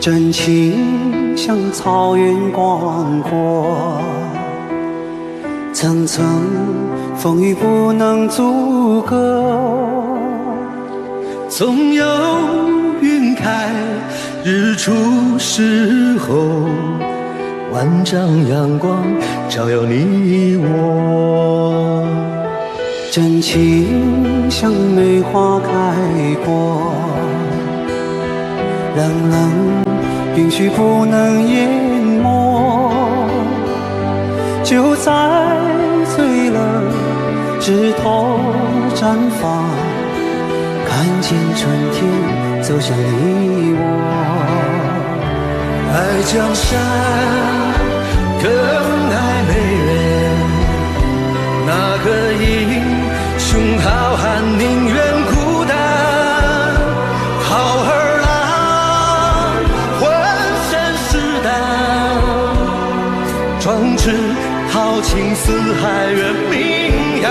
真情像草原广阔，层层风雨不能阻隔。总有云开日出时候，万丈阳光照耀你我。真情像梅花开过，冷冷冰雪不能淹没。就在最冷枝头绽放，看见春天走向你我。爱江山更爱美人，那个英雄好汉宁愿孤单。好儿郎浑身是胆，壮志豪情四海远名扬。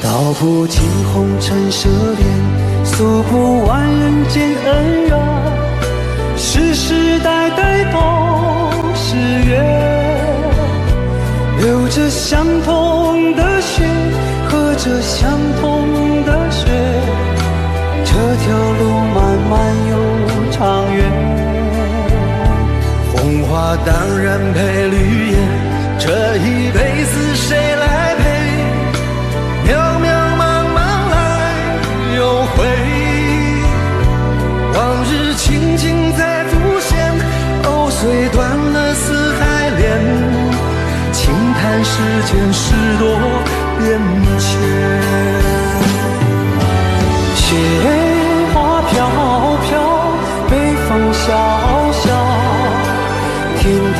道不尽红尘奢恋，诉不完人间恩怨，世世代代都是缘，流着相同的血，喝着相同的水，这条路漫漫又长远。红花当然配绿叶，这一辈子谁来陪？渺渺茫茫来又回，往日情景再浮现，藕虽断了丝还连，轻叹世间事多变迁。雪花飘飘，北风萧萧，天地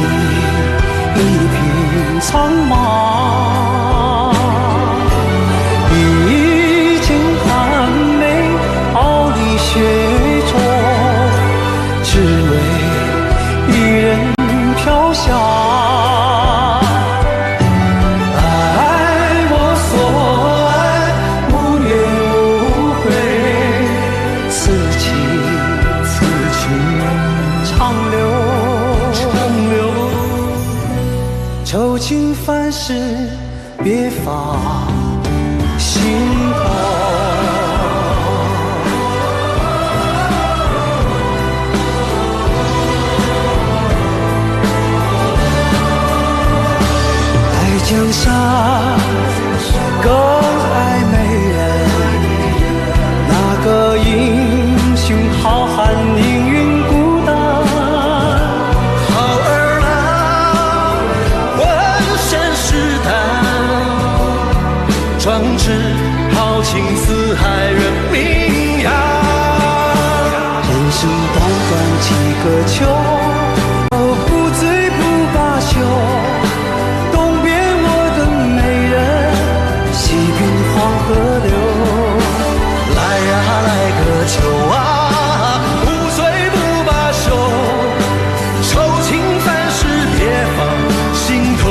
一片苍茫。一剑寒梅，傲立雪中，只为一人飘香。爱我所爱，无怨无悔，此情长留。愁情烦事别放心头，爱江山更爱美人，那个英雄好汉宁愿孤单。好儿郎浑身是胆，壮志豪情四海远名扬。人生短短几个秋，不醉不罢休。东边我的美人，西边黄河流。来呀来个秋啊，不醉不罢休，愁情烦事别放心头。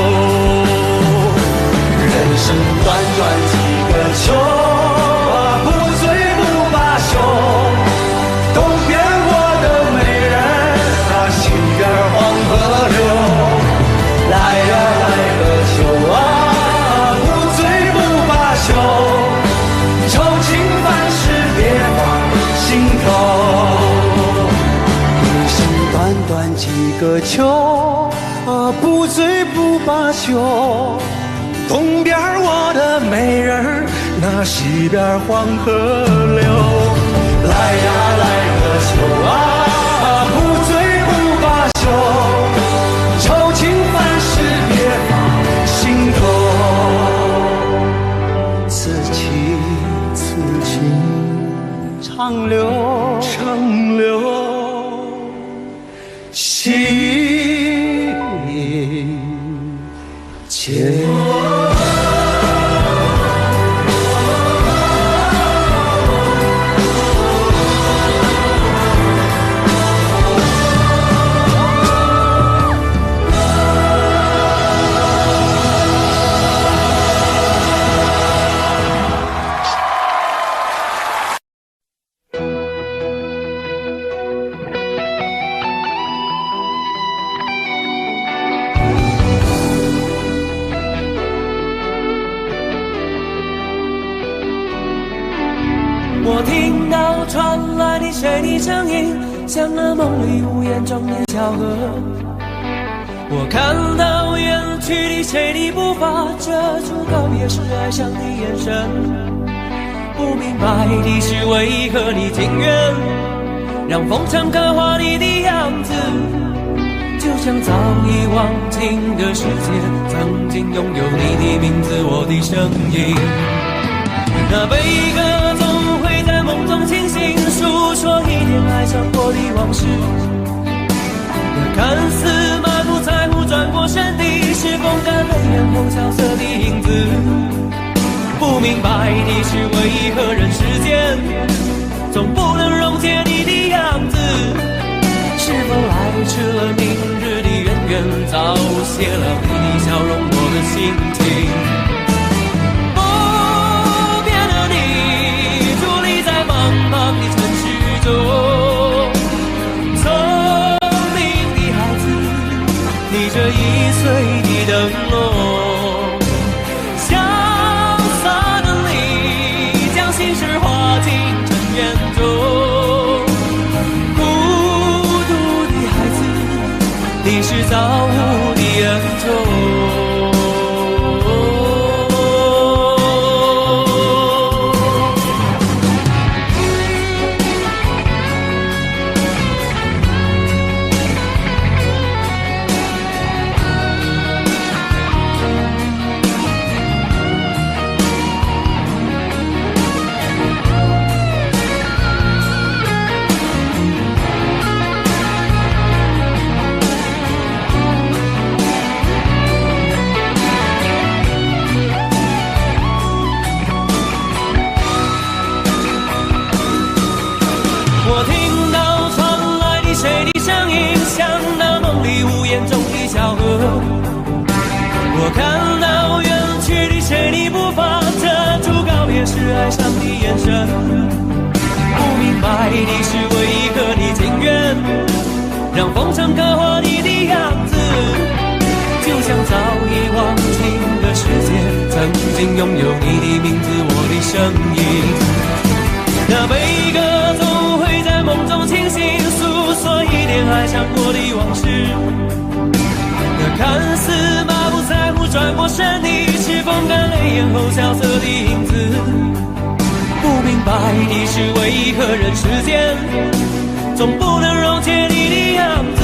人生短短几个秋啊，不醉不罢休。东边我的美人，那西边黄河流。来呀来个秋啊，不醉不罢休，愁情烦事别放心头。人生短短几个秋，不醉不罢休。东边我的美人儿，那西边黄河流。来呀来个秋啊，不醉不罢休，愁情烦事别放心头。此情长留。长留心间。传来你谁的声音，像那梦里无言中的小河。我看到远去的谁的步伐，遮住告别时哀伤的眼神。不明白的是为何你情愿让风尘刻画你的样子，就像早已忘情的世界，曾经拥有你的名字，我的声音。那悲歌总会在梦中清醒，诉说一点爱上过的往事。那看似满不在乎转过身的，是风干泪眼后萧瑟的影子。不明白的是为何人世间总不能溶解你的样子，是否来迟了明日的渊源，早谢了你的笑容，我的心情。不变的你，伫立在茫茫的城市中，聪明的孩子，你这1岁的灯笼，潇洒的你，将心事化进尘缘中。你是造物的恩宠。我听到传来的谁的声音，像那梦里无言中的小河。我看到远去的谁的步伐，遮住告别时哀伤的眼神。不明白的是为何你情愿让风尘刻画你的样子，就像早已忘情的世界，曾经拥有你的名字，我的声音。那悲歌总会在梦中清醒，诉说一点爱上过的往事。那看似满不在乎转过身的，是风干泪眼后萧瑟的影子。不明白的是为何人世间总不能溶解你的样子，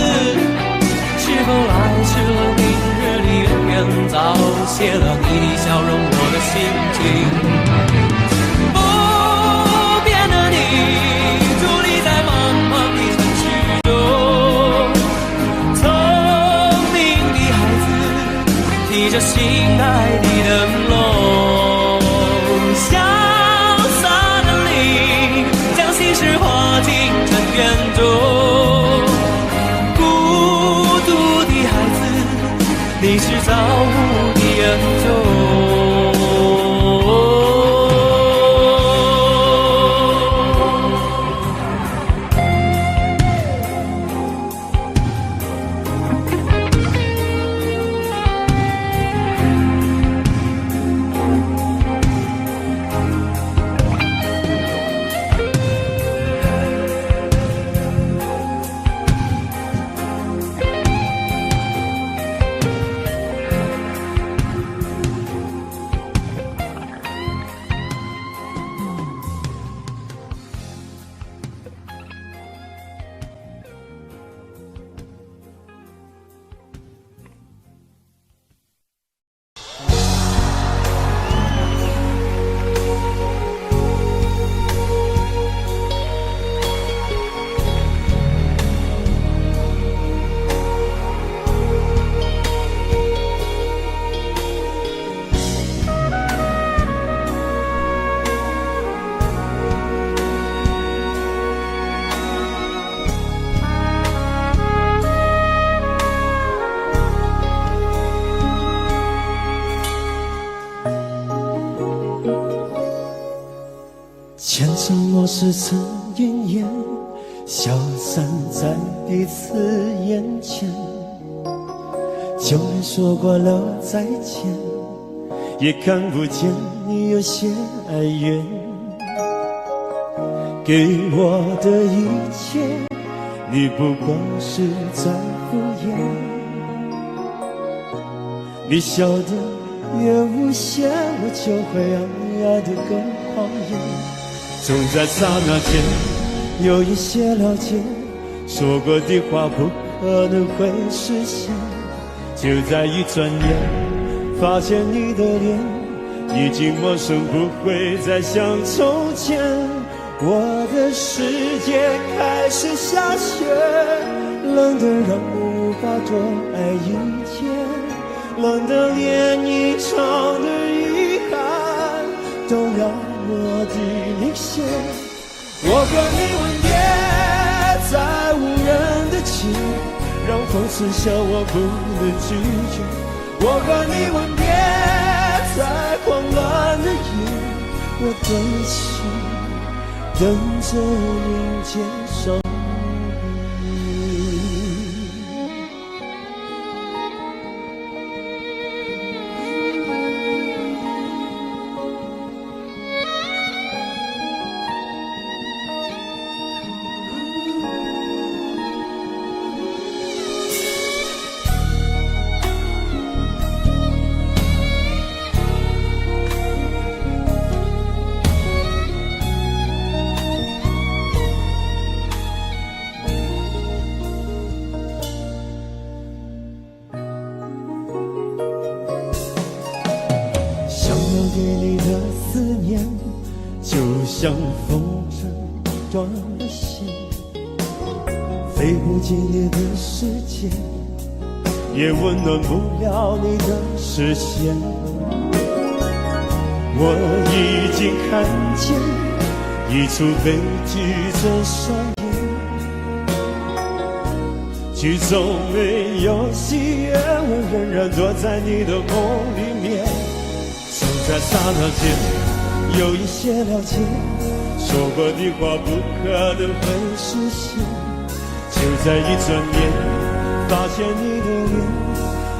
是否来迟了明日的渊源，早谢了你的笑容，我的心情。伫立在茫茫的城市中，聪明的孩子，提着心爱的灯笼，潇洒的你，将心事化进尘缘中。孤独的孩子，你是造物的恩宠。前尘往事曾云烟，消散在彼此眼前。就连说过了再见，也看不见你有些哀怨。给我的一切，你不过是在敷衍。你笑得越无邪，我就会爱得更狂野。总在刹那间有一些了解，说过的话不可能会实现。就在一转眼，发现你的脸已经陌生，不会再像从前。我的世界开始下雪，冷得让我无法多爱一天，冷得连一场的遗憾都那么的明显。我和你吻别在无人的街，让风刺笑我不能拒绝。我和你吻别在慌乱的夜，我的心等着迎接伤悲。对你的思念，就像风筝断了线，飞不进你的世界，也温暖不了你的视线。我已经看见一出悲剧正上演，剧中没有喜悦，我仍然躲在你的梦里面。在刹那间有一些了解，说过的话不可能会实现。就在一转眼，发现你的脸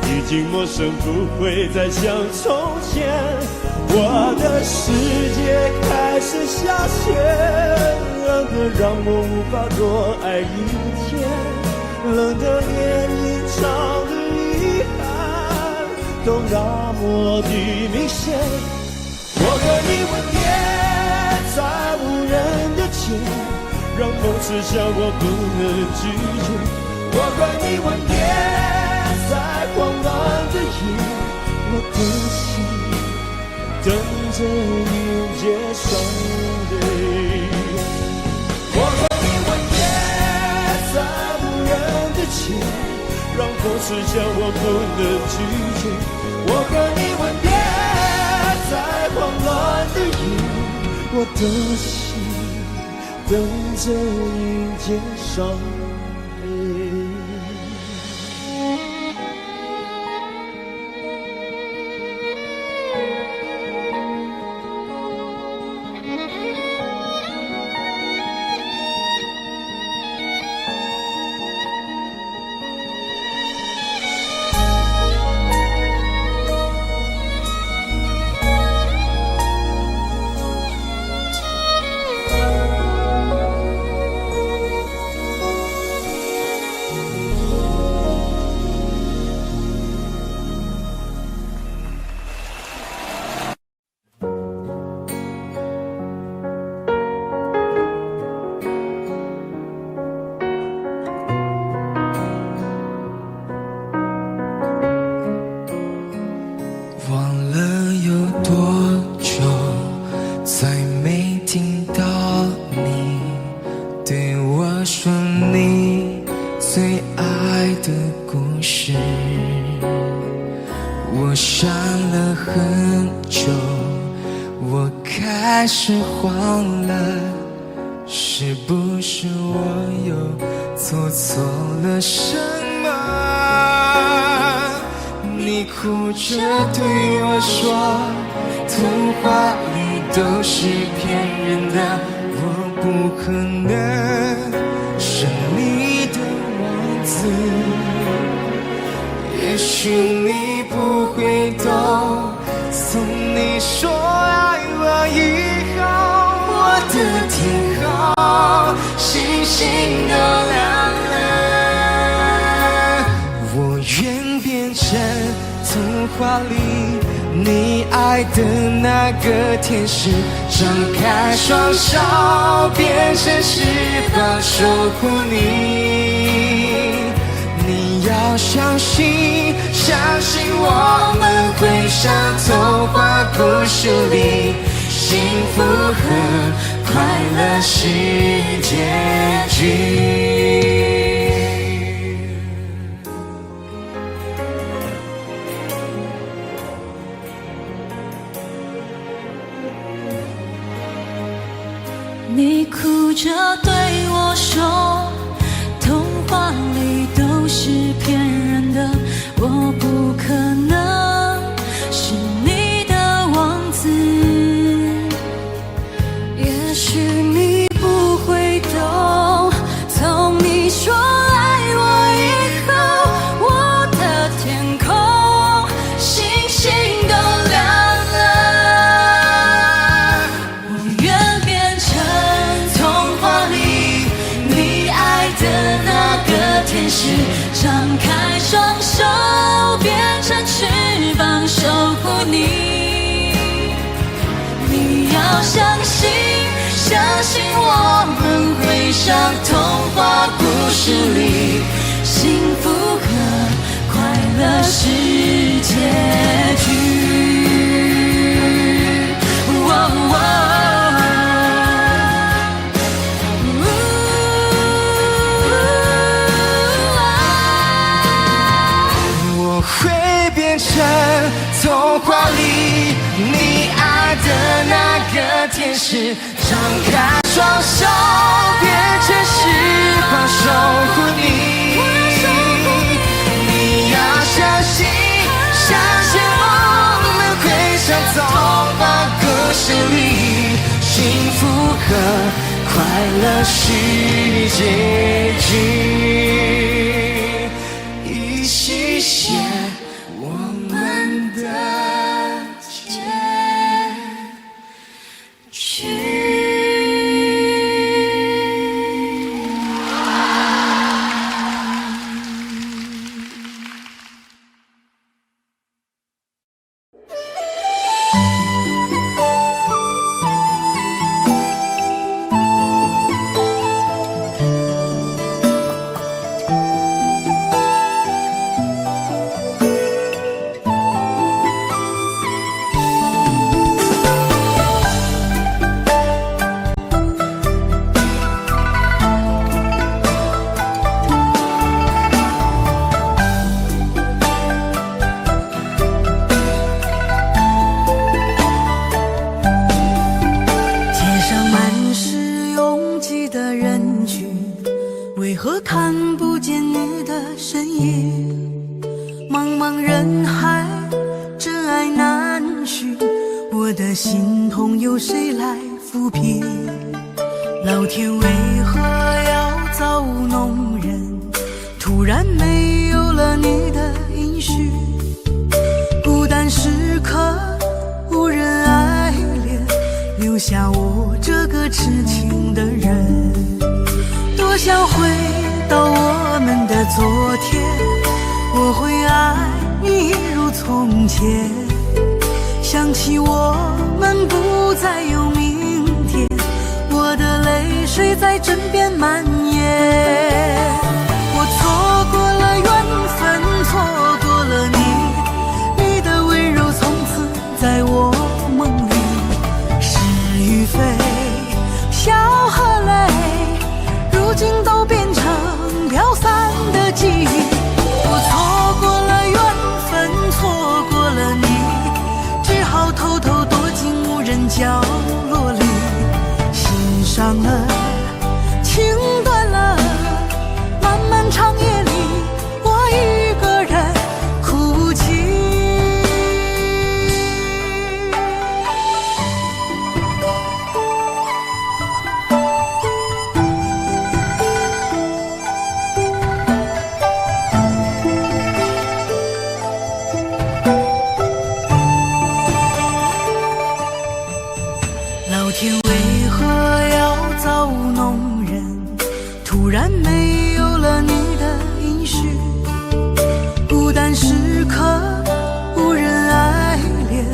已经陌生，不会再像从前。我的世界开始下雪，冷得让我无法多爱一天，冷得连一场的遗憾都那么的明显。我和你吻别在无人的街，让风刺笑我不能拒绝。我和你吻别在慌乱的夜，我的心等着迎接伤悲。我和你吻别在无人的街，让风刺笑我不能拒绝。我和你吻别在慌乱的夜，我的心等着迎接伤悲。我想了很久，我开始慌了，是不是我又做错了什么？你哭着对我说，童话里都是骗人的，我不可能是你的王子。也许你不会懂，从你说爱我以后，我的天好心都凉了。我愿变成童话里你爱的那个天使，张开双手变成翅膀守护你。你要相信，相信我们会像童话故事里，幸福和快乐是结局。你哭着对我说，童话里都是骗人的，我不可能是你的王子。也许你不会懂，从你说爱我以后，我的天空星星都亮了。我愿变成童话里你爱的那个天使，张开双手变成翅膀守护你。你要相信，相信我们会像童话故事里，幸福和快乐是结局。我会变成童话里你爱的那个天使，张开双手变成翅膀守护你。你要相信，相信我们会像童话故事里，幸福和快乐是结局。一起写我们的结局。街上满是拥挤的人群，为何看不见你的身影？茫茫人海，真爱难寻，我的心痛由谁来抚平？老天为何要造物弄人？突然没有了你的音讯，孤单时刻无人爱怜，留下我这个痴情的人。多想回到我们的昨天，我会爱你一如从前。想起我们不再有明天，我的泪水在枕边蔓延。我错过了缘分，错过了你，你的温柔从此在我梦里。是与非，笑和泪，如今都变成飘散的记忆。我错过了缘分，错过了你，只好偷偷躲进无人角落里。心伤了，情断了，漫漫长夜里，我一个人哭泣。老天为何要造物弄人？没有了你的音讯，孤单时刻无人爱恋，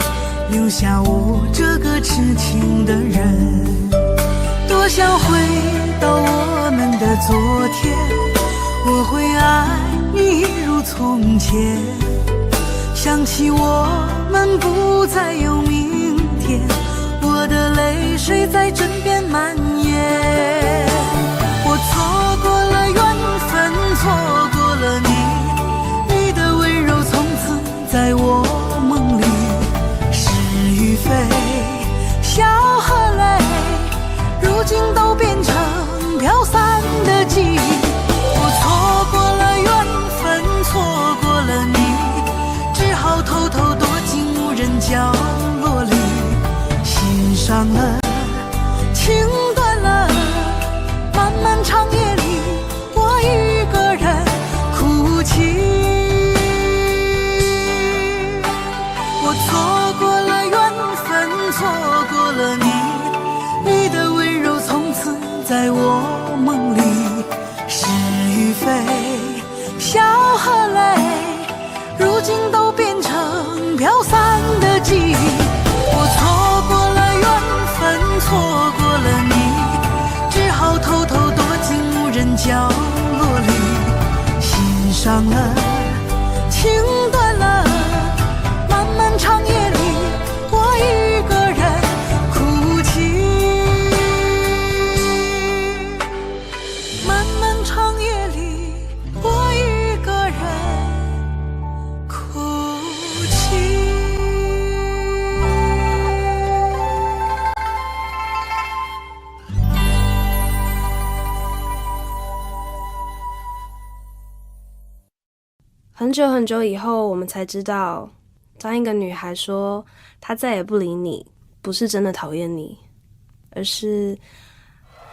留下我这个痴情的人。多想回到我们的昨天，我会爱你如从前。想起我们不再有明天，我的泪水在枕边蔓延。我错过了缘分，错过了你，你的温柔从此在我梦里。是与非，笑和泪，如今都变成飘散的记忆。我错过了缘分，错过了你，只好偷偷躲进无人角落里。心伤了，情断了，漫漫长夜里，我一个人哭泣。我错过了缘分，错过了你，你的温柔从此在我梦里。是与非，笑和泪，如今都变成飘散的记忆。我错过了缘分，错过了你，只好偷偷躲进无人角落里。心伤了，情断了，漫漫长夜里，我一个人哭泣。漫漫长夜里，我一个人哭泣。很久很久以后，我们才知道，当一个女孩说她再也不理你，不是真的讨厌你，而是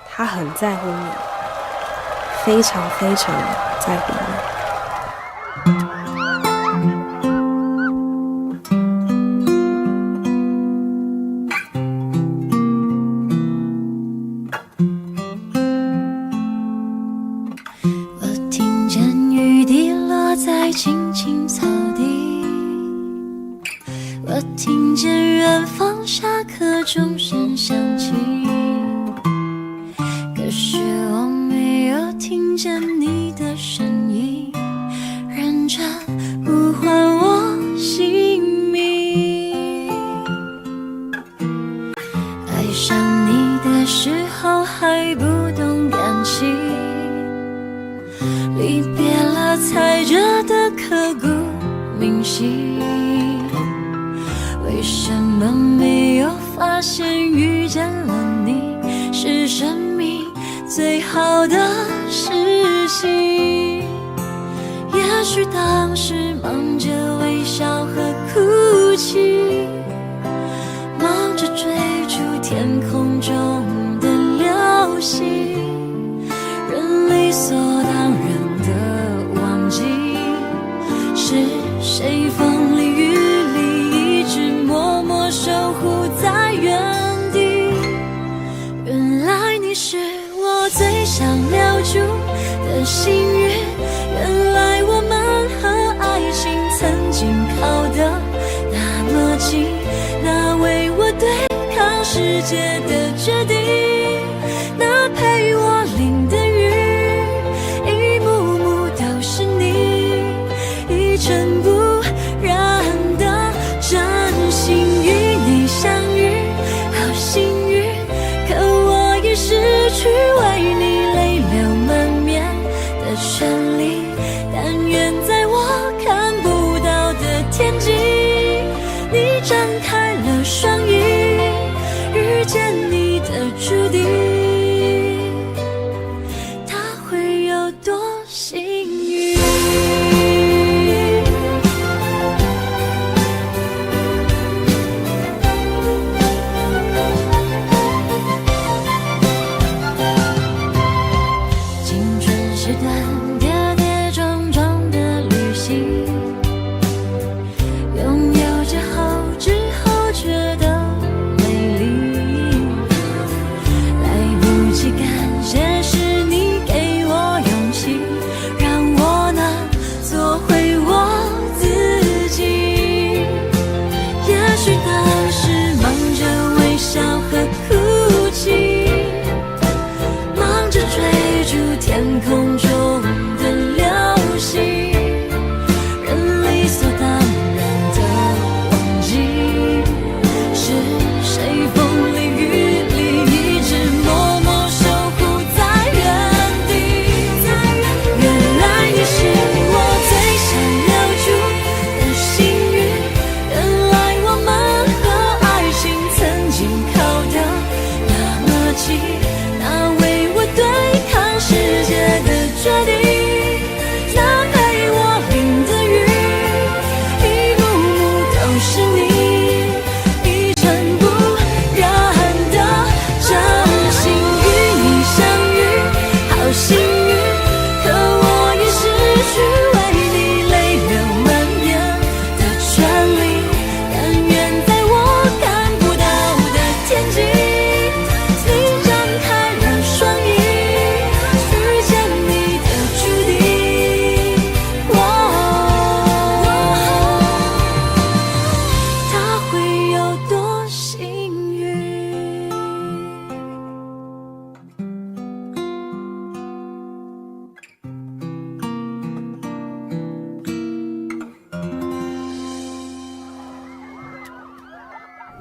她很在乎你，非常非常在乎你。我听见雨滴落在青青草地，我听见远方下课钟声响起，可是我没有听见你的声音，认真呼唤我姓名。爱上你的时候还不懂感情，离别了才觉得刻骨铭心。为什么没有发现遇见了你是生命最好的事情？也许当时忙着微笑和哭泣，忙着追逐天空中的流星，人理所当然的忘记是谁风里雨里一直默默守护在原地。原来你是我最想留住的幸运，原来我们和爱情曾经靠得那么近，那为我对抗世界的决定，那陪我淋的雨，一幕幕都是你，一尘不染的真心。与你相遇好幸运，可我已失去为你泪流满面的权利。但愿在我看不到的天际，你张开了双翼，遇见你的注定，他会有多幸运？青春是段跌跌撞撞的旅行，拥有之后觉得美丽，来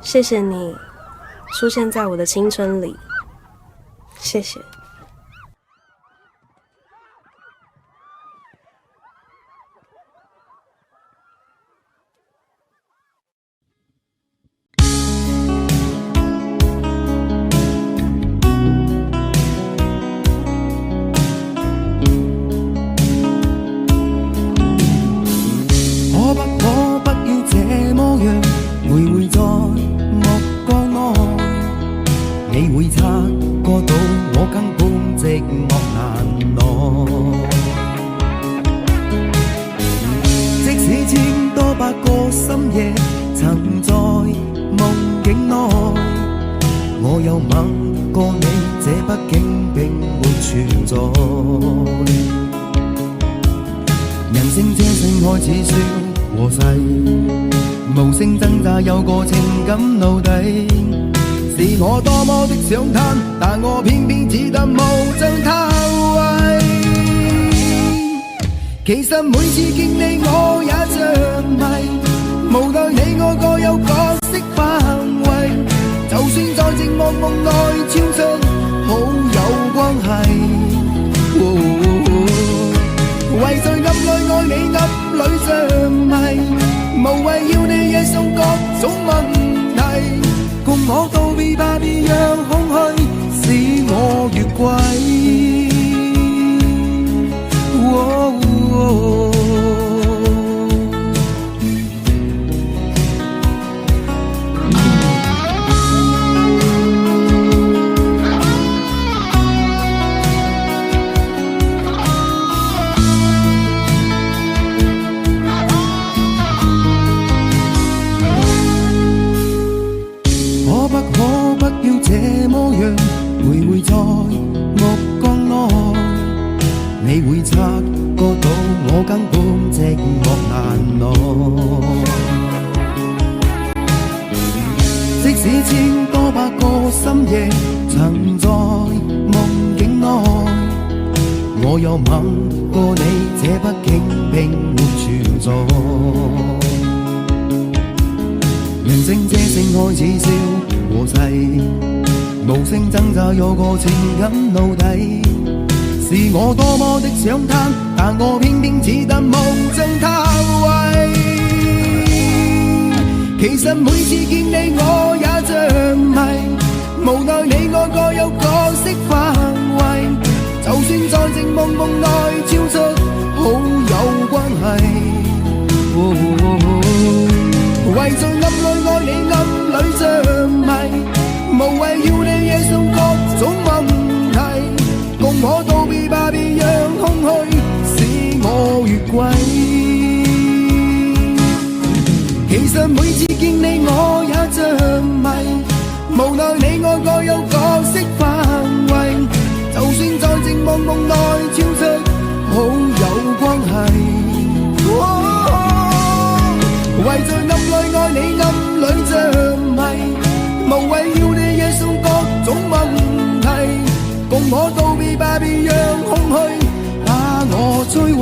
谢谢你出现在我的青春里，谢谢。你會察覺到我根本寂寞難耐。即使千多百個深夜曾在夢境內，我有吻過你，這畢竟並沒存在。人生這性愛似笑和誓，無聲掙扎有個情感奴隸。是我多麼的想貪，但我偏偏只得無盡貪位。其實每次見你我也着迷，無奈你我各有角色範圍，就算在寂寞夢內超出好友關係。為在暗裏愛你暗裏着迷，無謂要你惹上各種問題。共我道別吧，別讓空虛使我越軌。可不要這麼樣徘徊在目光內，你會察覺到我根本寂寞難耐。即使千多百個深夜曾在夢境內，我有吻過你，這畢竟並沒存在。人生這性愛似笑和誓，無聲掙扎有個情感奴隸。是我多麼的想貪，但我偏偏只得無盡貪位。其實每次見你我也着迷，無奈你我各有角色範圍，就算在寂寞夢內超出好友關係。為在暗裏愛你暗裏着迷，無謂要你惹上各種問題。共我道別吧，別讓空虛使我越軌。其實每次見你我也着迷，無奈你我各有角色範圍，就算在寂寞夢內超出好友關係。為在暗裏愛你暗裏着迷，無謂要你惹上各種問題。共我道別吧，別讓空虛把我摧毀。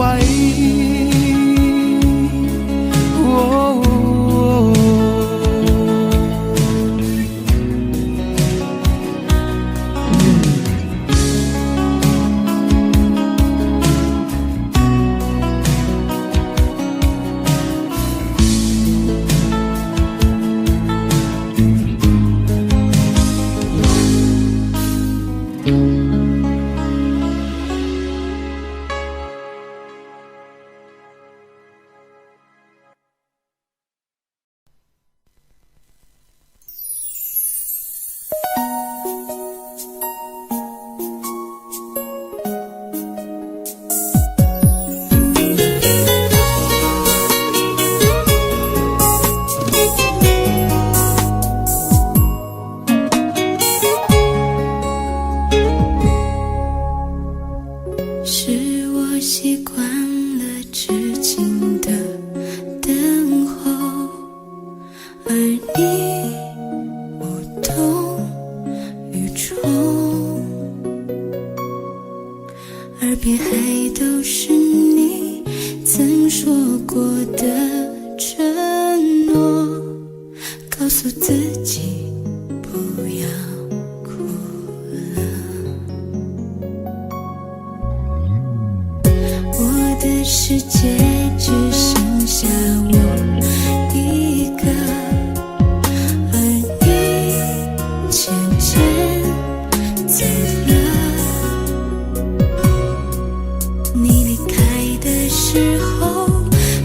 诉自己不要哭了。我的世界只剩下我一个，而你渐渐走了。你离开的时候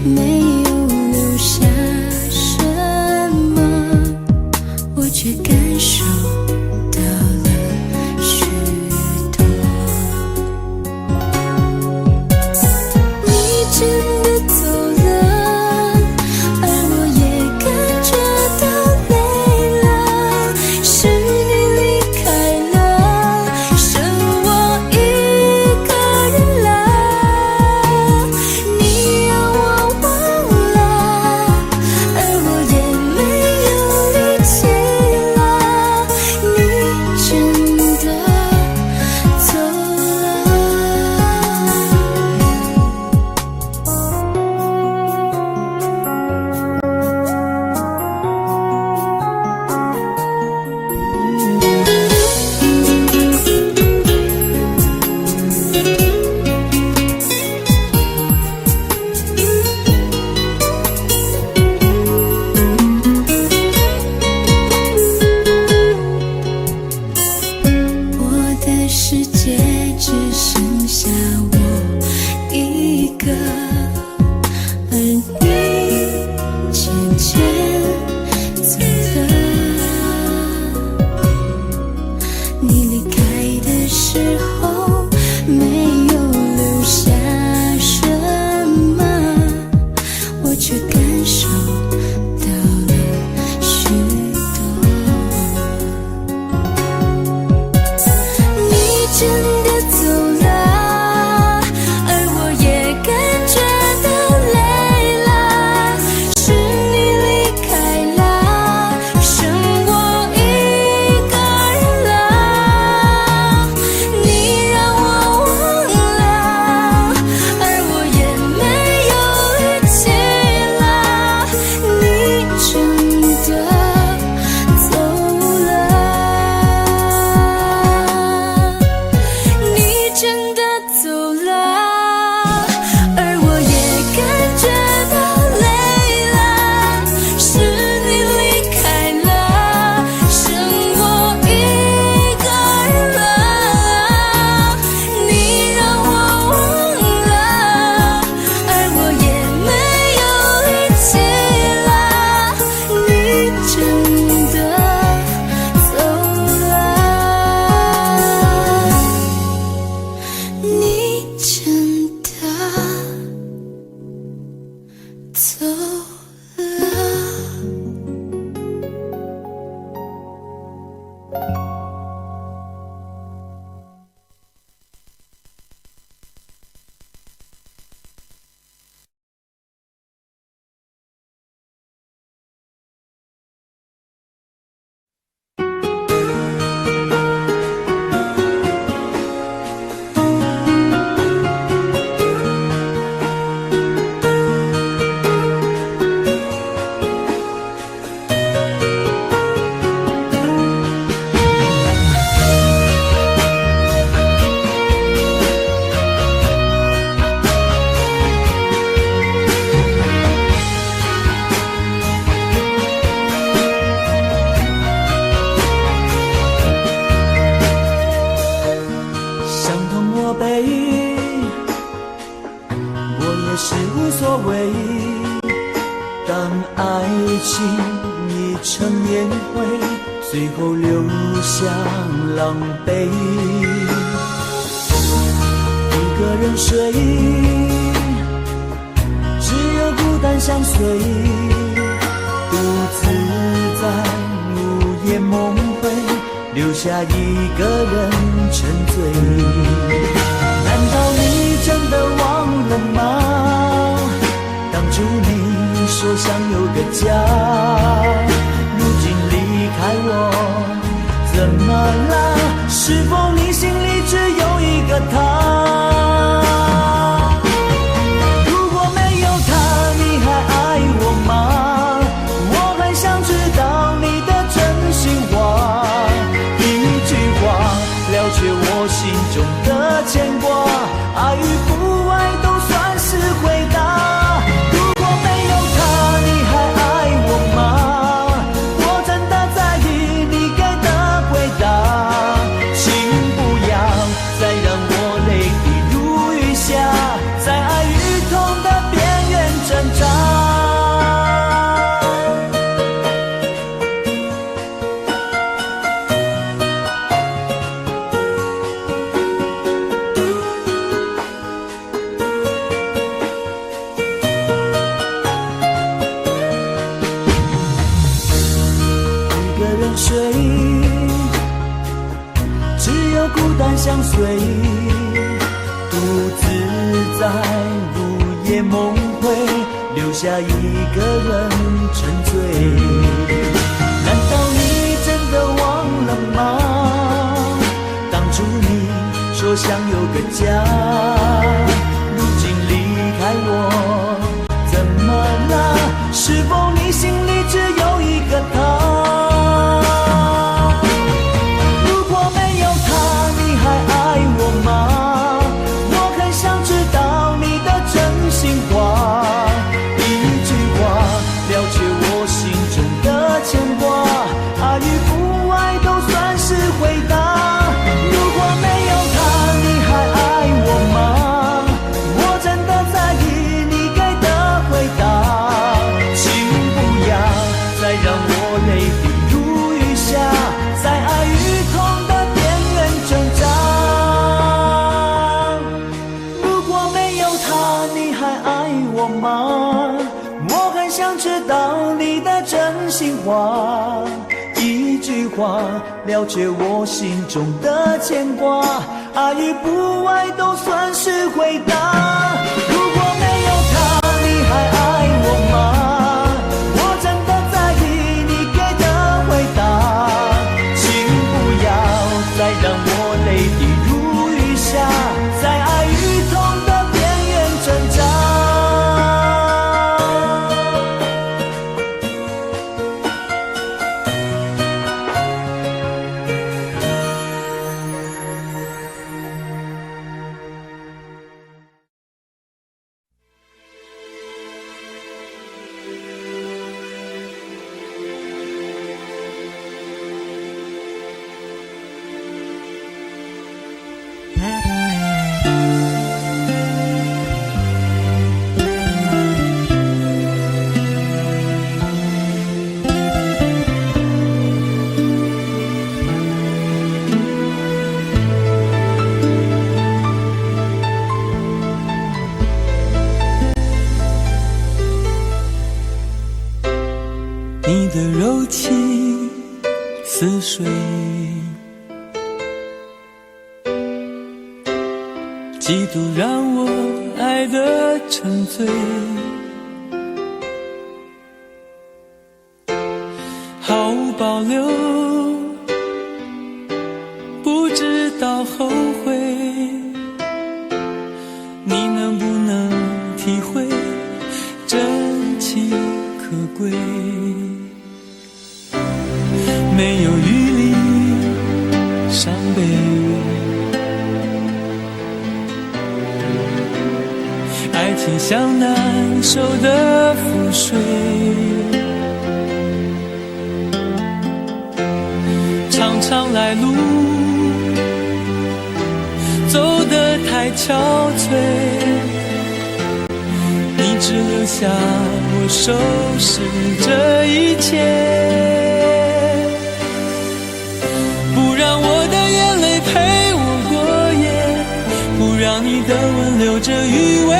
没有留下什么，我却感受到了许多。你真的走了，而我也感觉到累了。是你离开了，剩我一个人了。你让我忘了，而我也没有力气了。你真的走了。我的世界只剩下我一个，而你渐渐走了。你离开的时候没有留下什么，我却感受到了许多。你真的走了，而我也感觉到累了。是你离开了，剩我一个人了。你让我忘了，而我也没有力气了。你真的走了，你真的走了，而我也感觉到累了。是你离开了，剩我一个人了。你让我忘了，而我也没有力气了。你真的走了，你真的走了。伤痛我背，我也是无所谓。当爱情已成烟灰，最后留下狼狈。一个人睡，只有孤单相随，独自在午夜梦回，留下一个人沉醉。难道你真的忘了吗？当初你说想有个家，如今离开我，怎么了？是否你心里只有一个他？如果没有他，你还爱我吗？我很想知道你睡，只有孤单相随，独自在午夜梦回，留下一个人沉醉。难道你真的忘了吗？当初你说想有个家，如今离开我怎么了？是否你心里只有一个他？如果没有他，你还爱我吗？我很想知道你的真心话，一句话了解我心中的牵挂，爱与不爱都算是回答。如果没有他，你还爱我吗？我真的在意你给的回答，请不要再让我泪滴如雨下，在爱与痛的边缘挣扎。如果没有他，你还爱我吗？我很想知道你的真心话，一句话了解我心中的牵挂，爱与不爱都算是回答。如果没有他，你还爱我吗？我真的在意你给的回答，请不要再让我泪滴如雨下，在爱与痛的边缘挣扎。你的柔情似水，几度让我爱得沉醉，毫无保留，不知道后悔。你能不能体会真情可贵？没有余力伤悲，爱情像难收的覆水，长长来路走得太憔悴，你只留下我收拾这一切，不让我的眼泪陪我过夜，不让你的吻留着余味，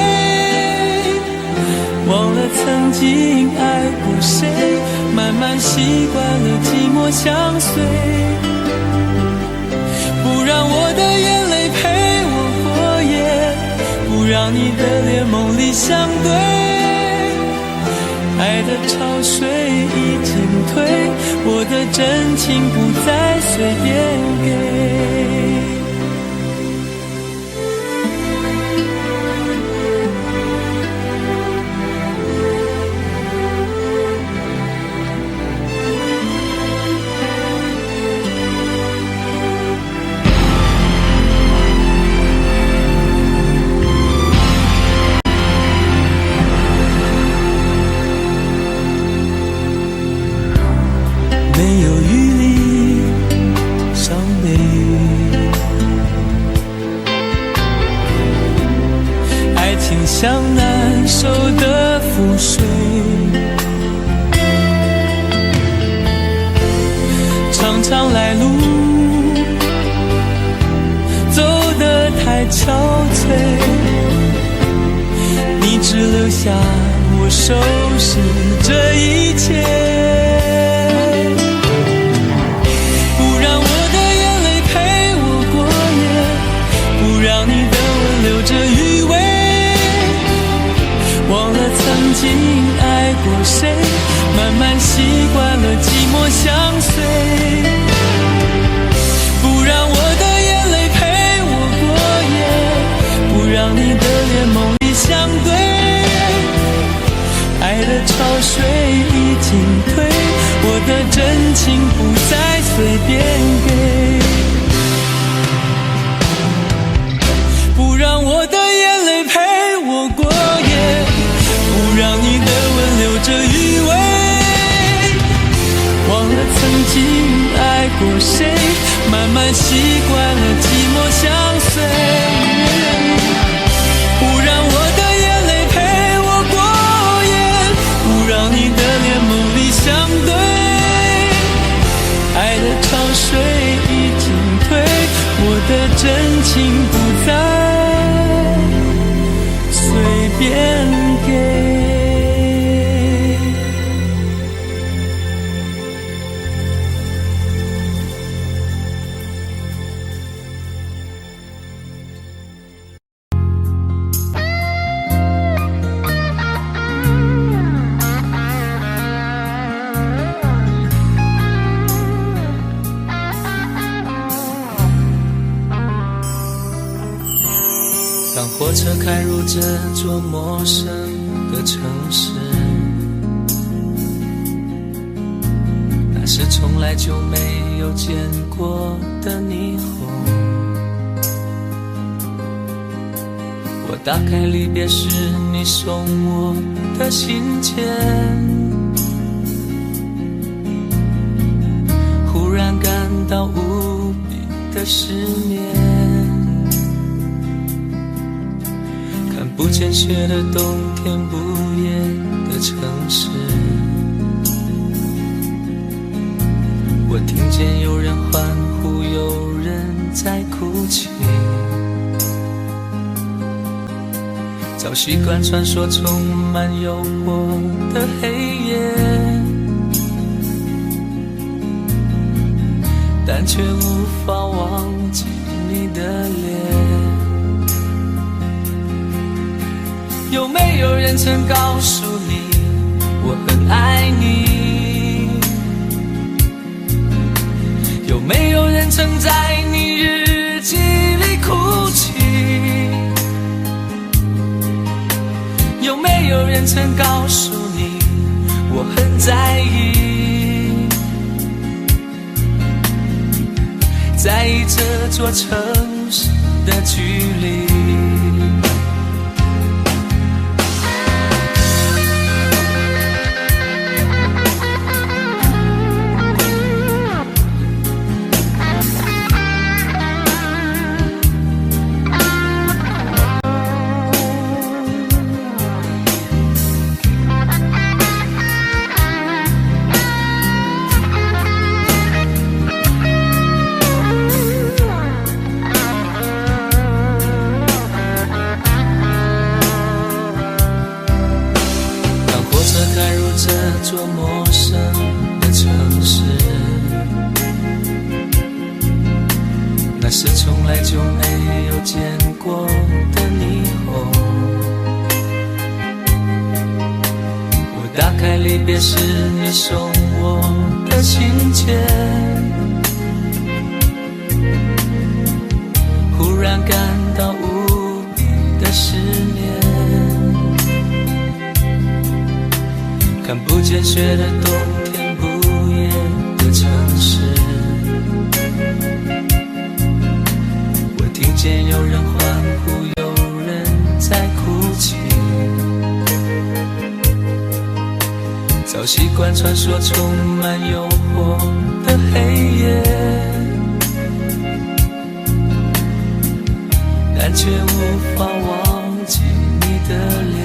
忘了曾经爱过谁，慢慢习惯了寂寞相随，不让我的眼泪陪我过夜，不让你的脸梦里相对，爱的潮水已经退，我的真情不再随便给。没有余力伤悲，爱情像难收的覆水，长长来路走得太憔悴，你只留下我收拾这一切，相随，不让我的眼泪陪我过夜，不让你的脸梦里相对，爱的潮水已经退，我的真情不再随便给，不让我的眼泪陪我过夜，不让你的吻留着余味，忘了曾经爱过谁，慢慢习惯了寂寞相随，不让我的眼泪陪我过夜，不让你的脸梦里相对，爱的潮水已经退，我的真情不再随便给。当火车开入这座陌生的城市，那是从来就没有见过的霓虹。我打开离别时你送我的信笺，忽然感到无比的失眠。看不见雪的冬天，不夜的城市，我听见有人欢呼，有人在哭泣，早习惯传说充满诱惑的黑夜，但却无法忘记你的脸。有没有人曾告诉你我很爱你？有没有人曾在你日记里哭泣？有没有人曾告诉你我很在意？在意这座城市的距离。这座陌生的城市，那是从来就没有见过的霓虹。我打开离别时你送我的信笺，忽然感到无比的失眠。看不见雪的冬天，不夜的城市，我听见有人欢呼，有人在哭泣，早习惯传说充满诱惑的黑夜，但却无法忘记你的脸。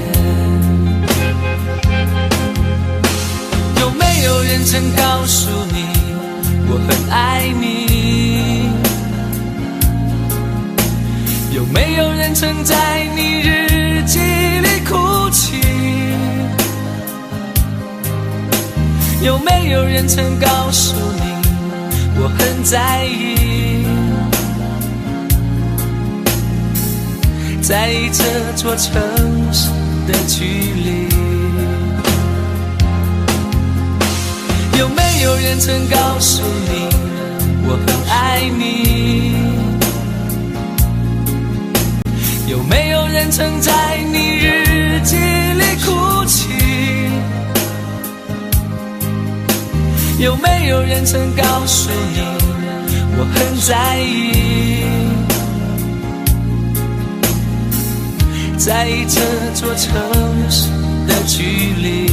有没有人曾告诉你我很爱你？有没有人曾在你日记里哭泣？有没有人曾告诉你我很在意？在意这座城市的距离。有没有人曾告诉你我很爱你？有没有人曾在你日记里哭泣？有没有人曾告诉你我很在意？在意这座城市的距离。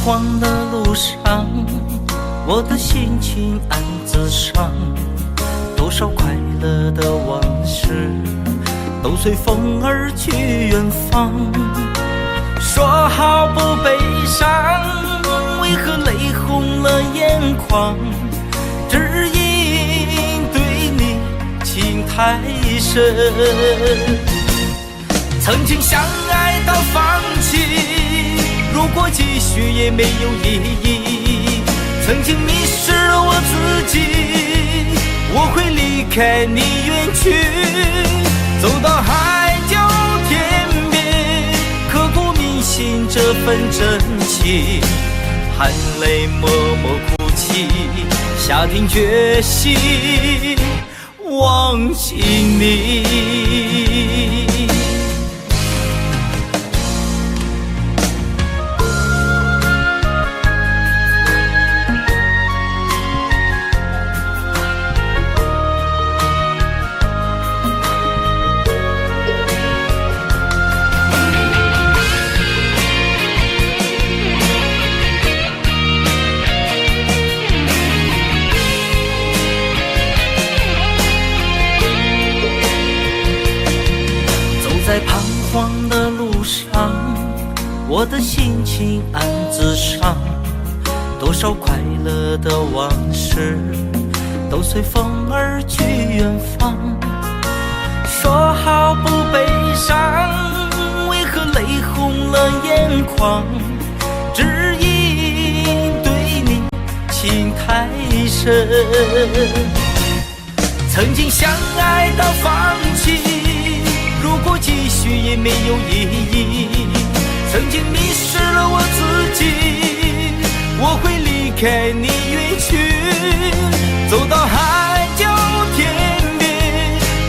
慌的路上，我的心情暗自伤，多少快乐的往事都随风而去远方。说好不悲伤，为何泪红了眼眶？只因对你情太深，曾经相爱到放弃，如果继续也没有意义。曾经迷失了我自己，我会离开你远去，走到海角天边，刻骨铭心这份真情，含泪默默哭泣，下定决心忘记你。在彷徨的路上，我的心情暗自伤，多少快乐的往事都随风而去远方。说好不悲伤，为何泪红了眼眶？只因对你情太深，曾经相爱到放弃，如果继续也没有意义。曾经迷失了我自己，我会离开你远去，走到海角天边，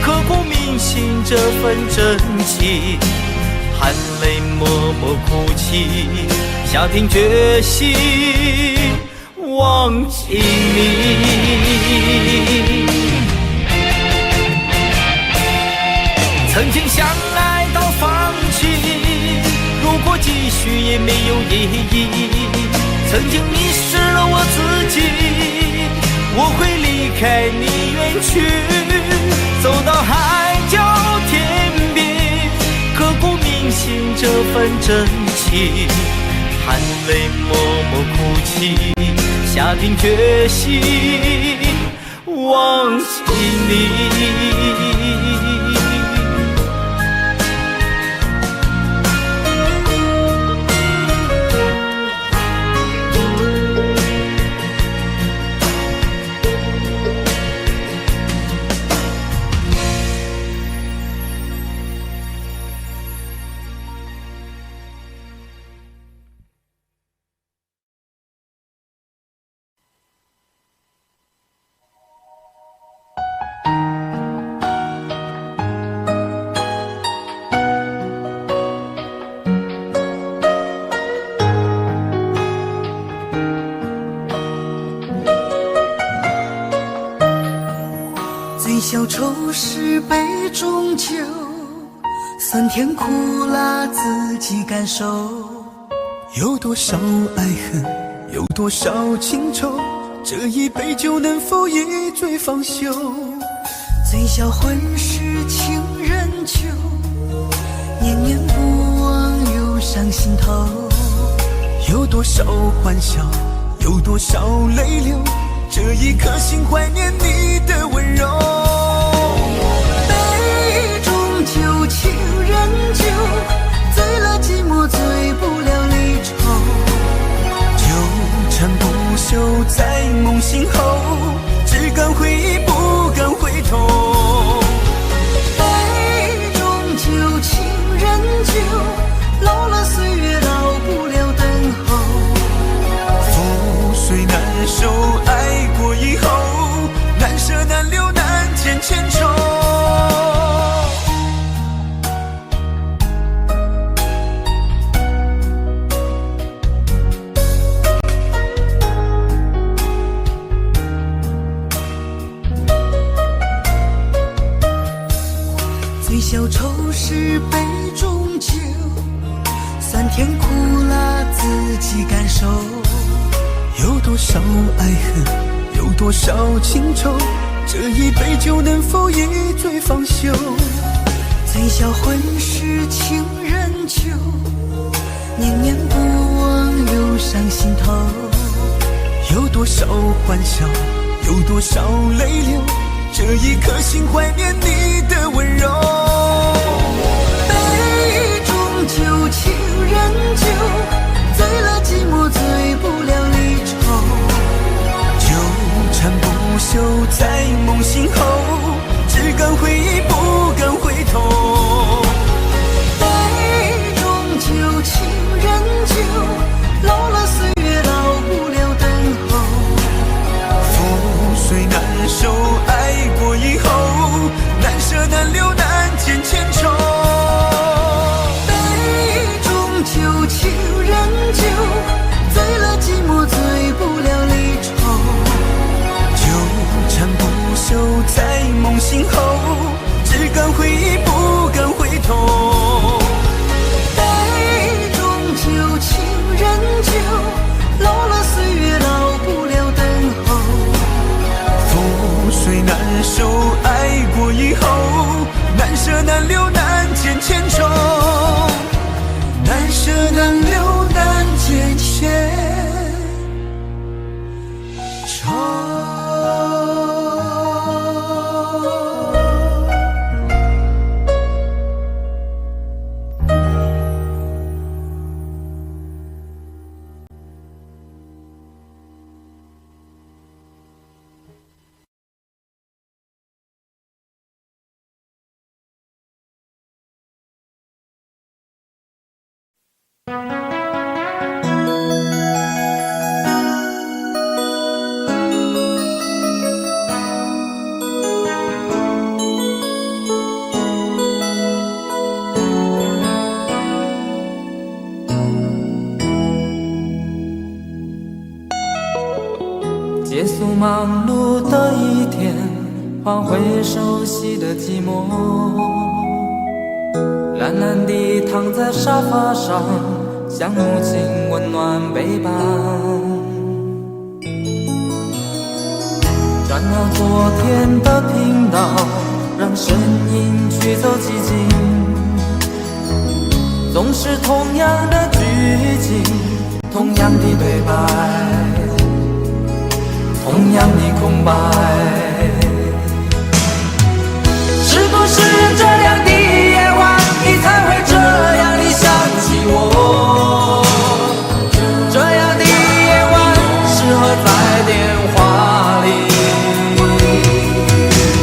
刻骨铭心这份真情，含泪默默哭泣，下定决心忘记你。曾经相爱到放弃，如果继续也没有意义。曾经迷失了我自己，我会离开你远去，走到海角天边，刻骨铭信这份真情，含泪默默哭泣，下定决心忘记你。醉消愁是杯中酒，酸甜苦辣自己感受。有多少爱恨，有多少情愁，这一杯酒能否一醉方休？醉消魂是情人酒，念念不忘忧伤心头。有多少欢笑，有多少泪流，这一颗心怀念你的温柔。杯中酒，情人酒，醉了寂寞，醉不了离愁。纠缠不休在梦醒后，只敢回忆不敢回头。杯中酒，情人酒，老了岁月老不了等候。覆水难收，爱过以后，难舍难留难见千愁。醉消愁是杯中酒，酸甜苦辣自己感受。有多少爱恨，有多少情愁，这一杯酒能否一醉方休？醉消魂是情人酒，念念不忘忧伤心头。有多少欢笑，有多少泪流，这一颗心怀念你的温柔。杯中酒，情人酒，醉了寂寞，醉不了离愁。纠缠不休在梦醒后，只敢回忆不敢回头。杯中酒，情人酒，老了岁月老不了等候。覆水难收，爱过以后，难舍难留难见千愁。杯中酒，情人酒，醉了寂寞，醉不了离愁。纠缠不休在梦醒后，只敢回忆不敢回头。杯中酒，情人酒，老了岁月老不了等候。覆水难收，爱过以后，难舍难留难见千愁。难舍难留难见千愁。结束忙碌的一天，换回熟悉的寂寞，懒懒地躺在沙发上，像母亲温暖背叛。转了昨天的频道，让声音驱走寂静，总是同样的剧情，同样的对白，同样的空白。是不是这样的夜晚，你才会这样的想起我？这样的夜晚适合在电话里，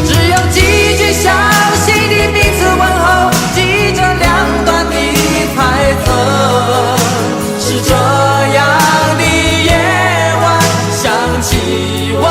只有几句小心的彼此问候，记着两端的猜测。是这样的夜晚想起我。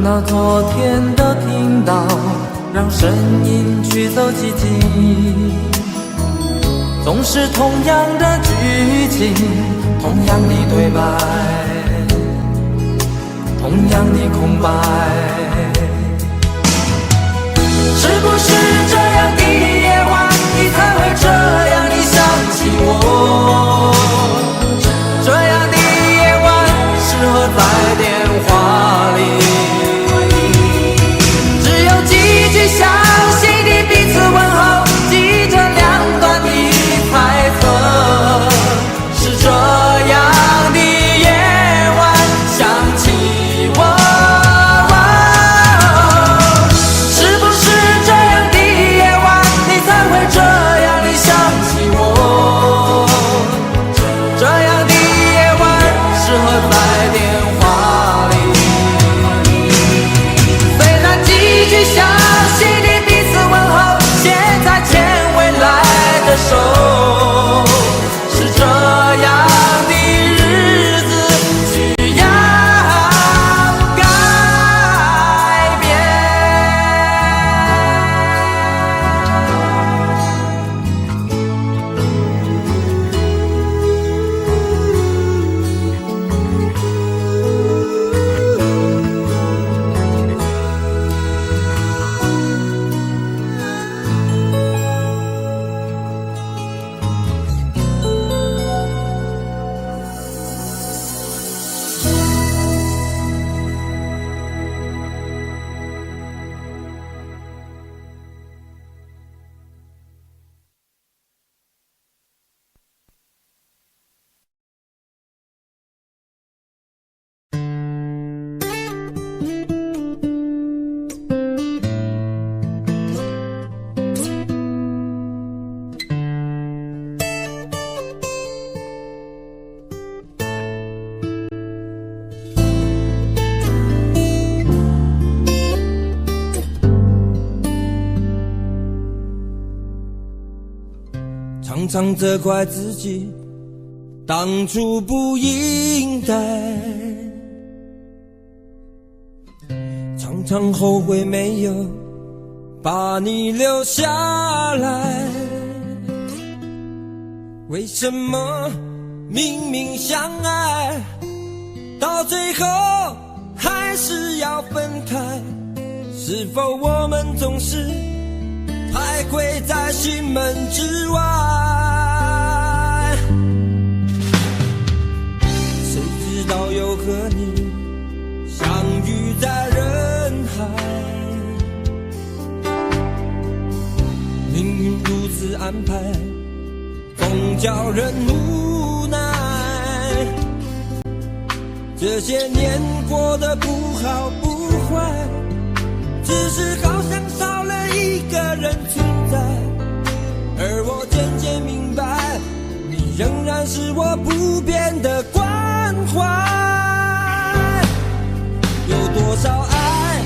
那昨天的频道，让声音驱走寂静。总是同样的剧情，同样的对白，同样的空白。是不是这样的夜晚，你才会这样的想起我？这样的夜晚适合在电话里。小心的彼此问候，记着两端的猜测。是这样的夜晚想起我。是不是这样的夜晚，你才会这样的想起我？这样的夜晚适合在电话里。虽然几句小手，是这样的日子需要改变。常常责怪自己当初不应该，常常后悔没有把你留下来。为什么明明相爱，到最后还是要分开？是否我们总是徘徊在心门之外？谁知道又和你相遇在人海，命运如此安排，总叫人无奈。这些年过得不好不坏，只是好像少了一个人存在。而我渐渐明白，你仍然是我不变的关怀。有多少爱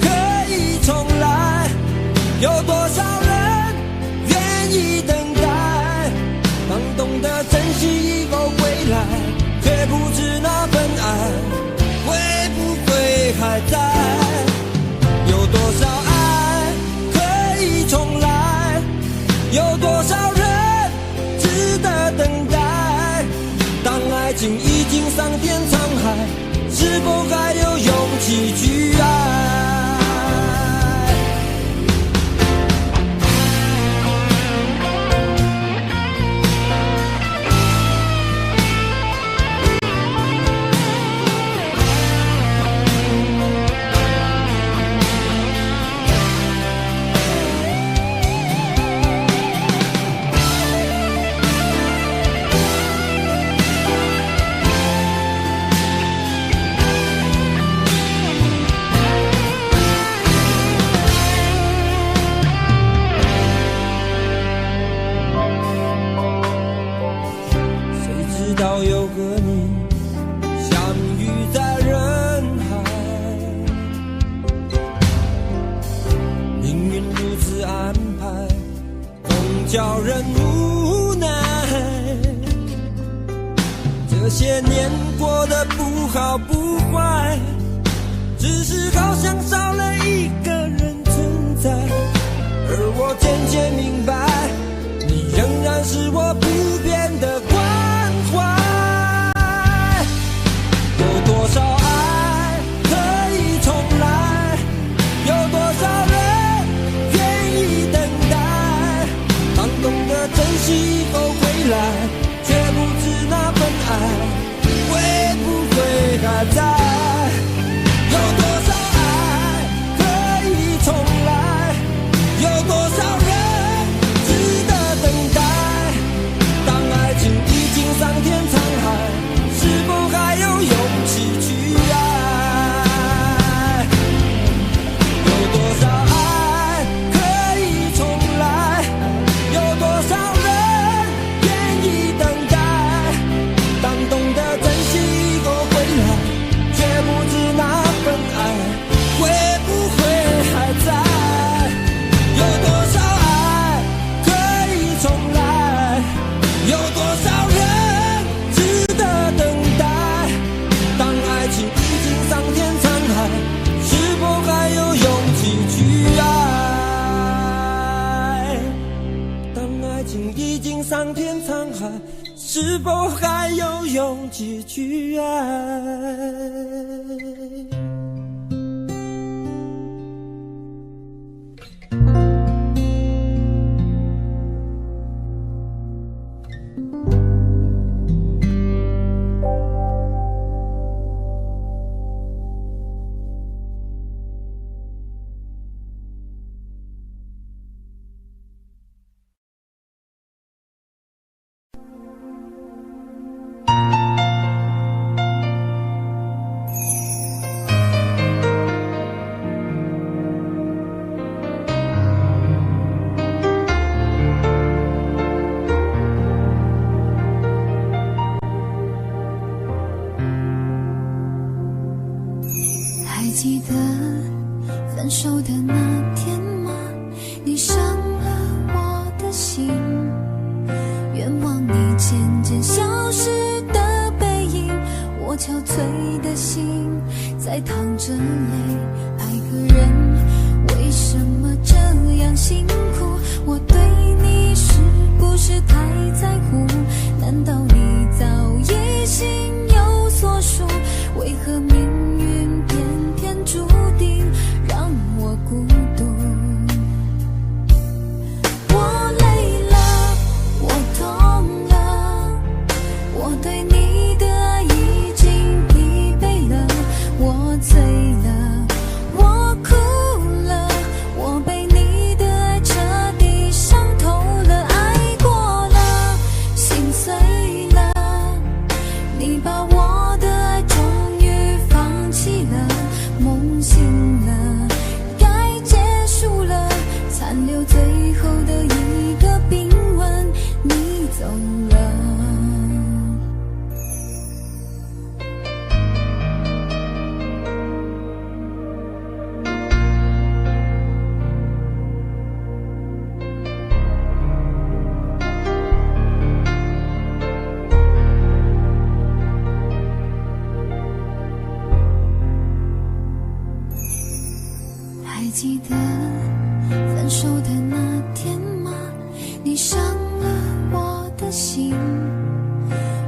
可以重来，有多少人愿意等待。当懂得珍惜以后归来，却不知那份爱会不会还在。有多少爱可以重来，有多少人值得等待。当爱情已经桑田沧海，是否还有勇气去爱？叫人无奈，这些年过得不好不坏，只是好像少了一个人存在。而我渐渐明白，你仍然是我不变的关怀。有多少爱可以重来，有多少人愿意等待。当懂得珍惜以后回来，却不知那份爱会不会还在。有多少爱可以重来，有多少人值得等待。当爱情已经桑田沧海，是否还有勇气去爱？有多少爱可以重来，有多少人愿意等待。当懂得珍惜以后回来，却不知那份爱会不会还在。有多少爱可以重来，有多少人值得等待。当爱情已经桑田沧海，是否还有勇气去爱？当爱情已经桑田沧海，是否还有勇气去爱？还记得分手的那天吗？你伤了我的心，愿望你渐渐消失的背影，我憔悴的心在淌着泪。爱个人为什么这样辛苦？我对你是不是太在乎？难道你早已心有所属？为何命运偏偏注定让我孤独？我累了，我痛了，我对你的爱已经疲惫了。我醉了，我哭了，我被你的爱彻底伤透了。爱过了，心碎了，你把我的爱终于记得分手的那天吗？你伤了我的心，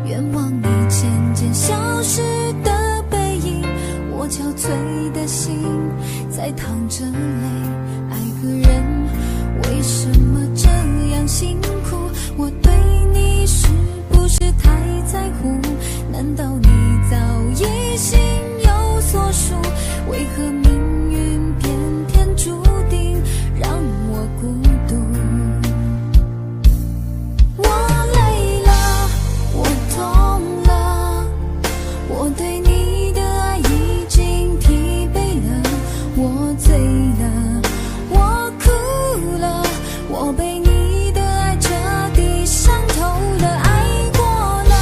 愿望你渐渐消失的背影，我憔悴的心在淌着泪。爱个人为什么这样辛苦？我对你是不是太在乎？难道你早已心有所属？为何命运偏偏注定让我孤独？我累了，我痛了，我对你的爱已经疲惫了，我醉了，我哭了，我被你的爱彻底伤透了，爱过了，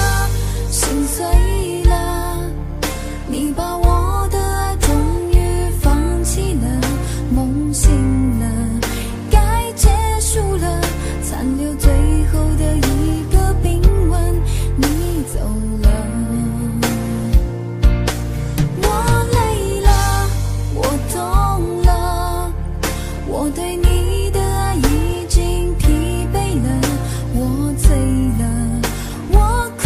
心碎了，你把我的爱终于放弃了，梦醒了，该结束了，残留最后的一个冰吻，你走了。我累了，我痛了，我对你的爱已经疲惫了，我醉了，我哭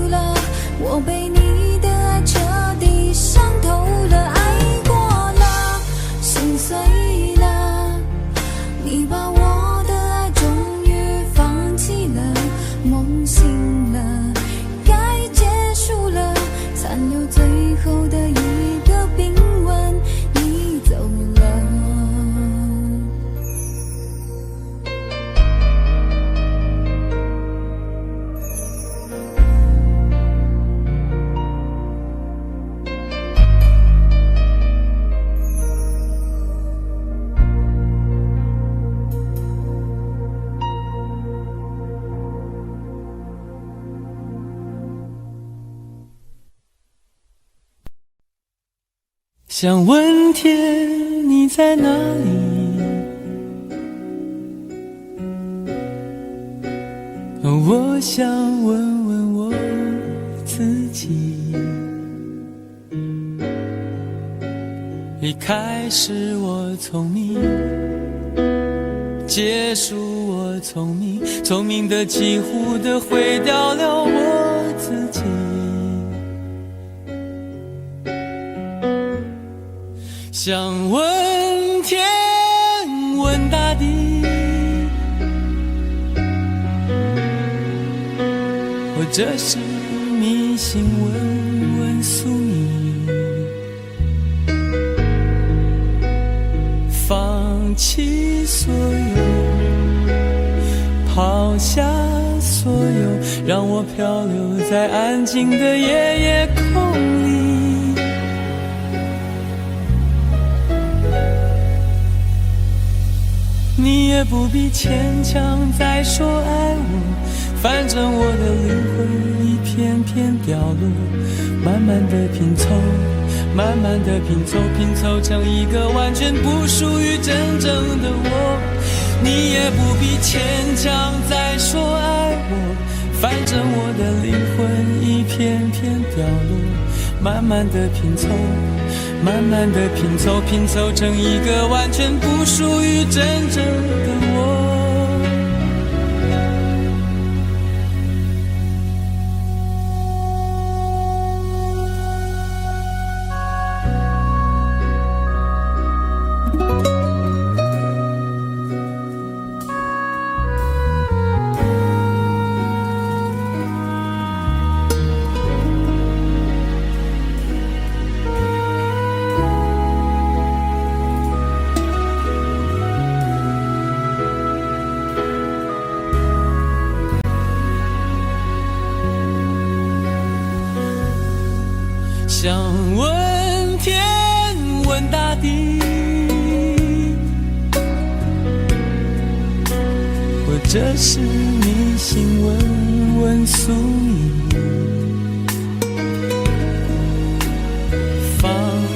了，我被你的爱彻底伤透了，爱过了，心碎了，你把我的爱终于放弃了，梦醒了，该结束了，残留最后的一个冰吻，你走了。想问天你在哪里？我想问问我自己。离开时我聪明，结束我聪明，聪明的几乎的毁掉了我自己。想问天，问大地，或者是迷信，问问宿命，放弃所有，抛下所有，让我漂流在安静的夜夜空里。你也不必牵强再说爱我，反正我的灵魂一片片掉落，慢慢的拼凑，慢慢的拼凑，拼凑成一个完全不属于真正的我。你也不必牵强再说爱我，反正我的灵魂一片片掉落，慢慢的拼凑，慢慢的拼凑，拼凑成一个完全不属于真正的我。想问天，问大地，或者是迷信，问问宿命，放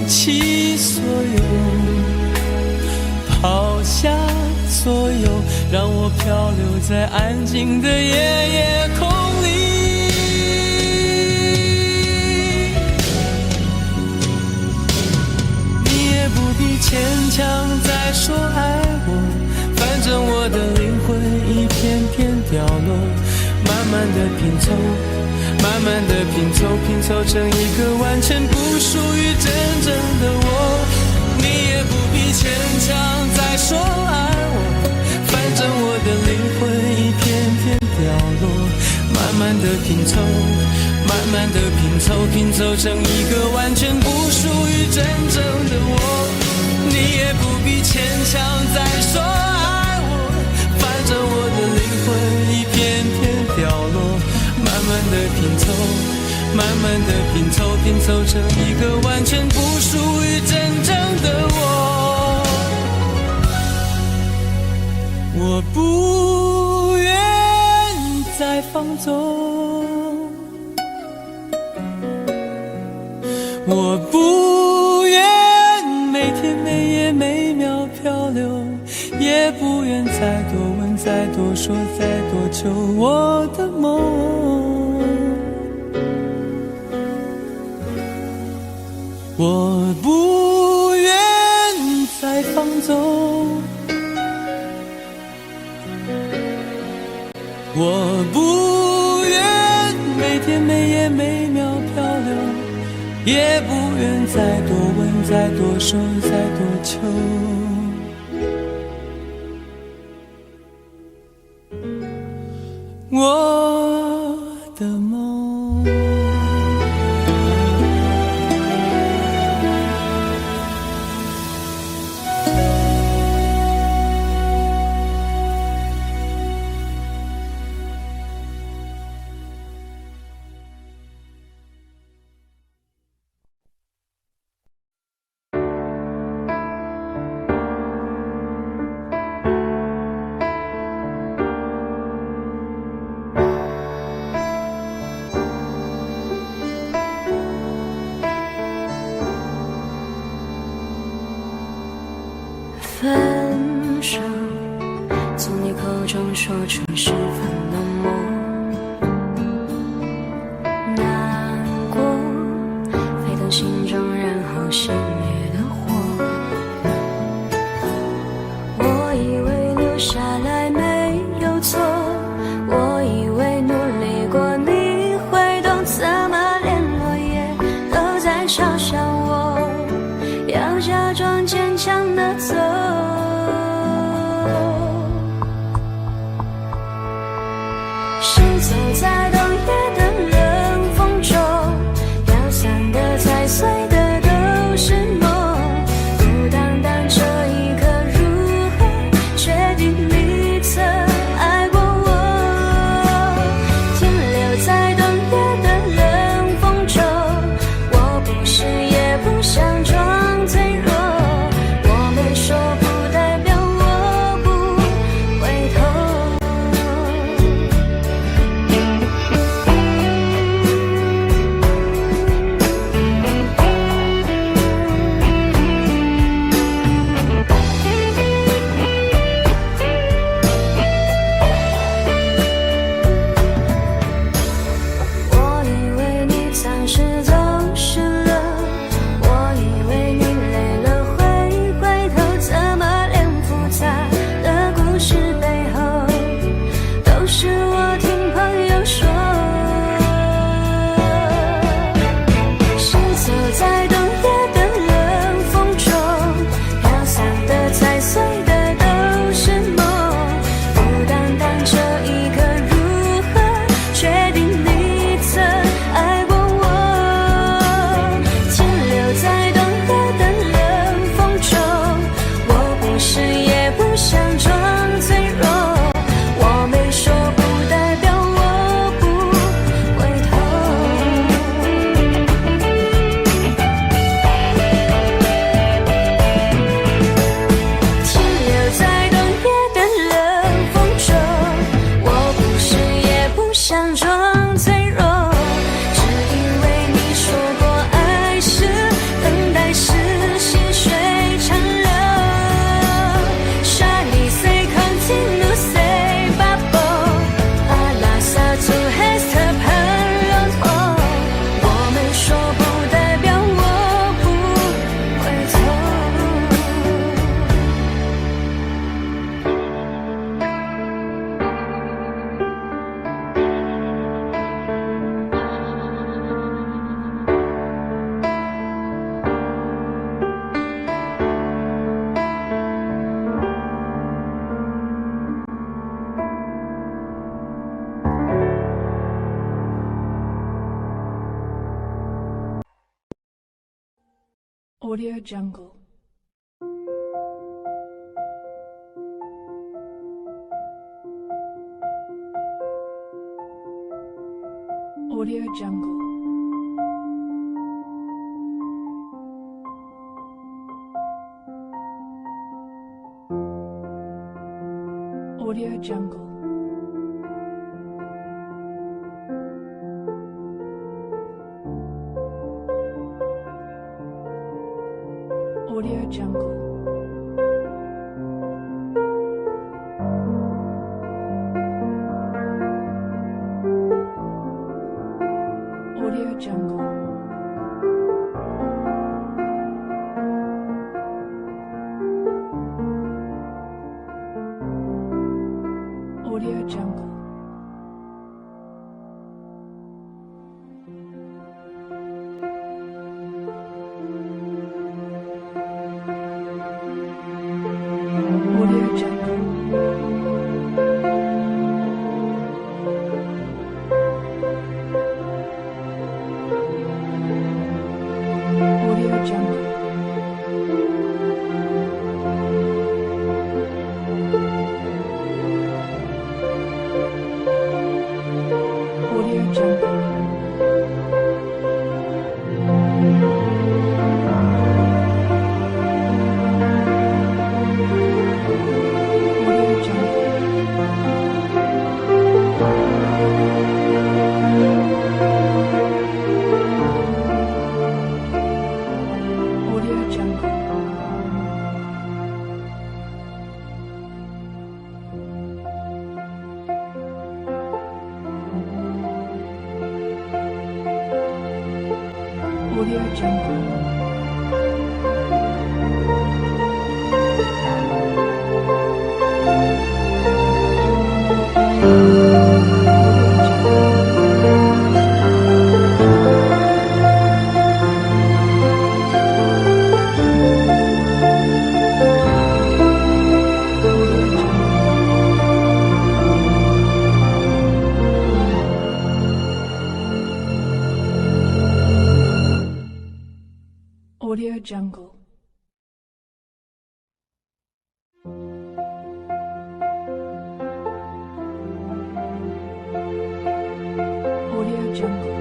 弃所有，抛下所有，让我漂流在安静的夜夜空里。牵强在说爱我，反正我的灵魂一片片掉落，慢慢的拼凑，慢慢的拼凑，拼凑成一个完全不属于真正的我。你也不必牵强再说爱我，反正我的灵魂一片片掉落，慢慢的拼凑，慢慢的拼凑，拼凑成一个完全不属于真正的我。你也不必牵强再说爱我，反正我的灵魂一片片掉落，慢慢的拼凑，慢慢的拼凑，拼凑成一个完全不属于真正的我。我不愿再放纵，我不愿每天每夜每秒漂流，也不愿再多问再多说再多求我的梦。我不愿再放纵，我不愿每天每夜每秒漂流，也不愿再多问再多说再多求我的梦。分手，从你口中说出十分冷漠，难过，沸腾心中然后熄灭的火。我以为留下来没有错，我以为努力过你会懂，怎么连落叶都在嘲笑我，要假装坚强的走。行走在冬夜的冷风中，飘散的踩碎的都是梦，孤单单这一刻如何确定你曾爱过我，停留在冬夜的冷风中，我不是也不想装脆弱， Audio Jungle. Audio Jungle. Audio Jungle. Audio Jungle. Audio Jungle. Audio Jungle. Audio Jungle. Audio Jungle. Audio Jungle. Audio Jungle. Audio Jungle. Audio Jungle. Audio Jungle. Audio Jungle.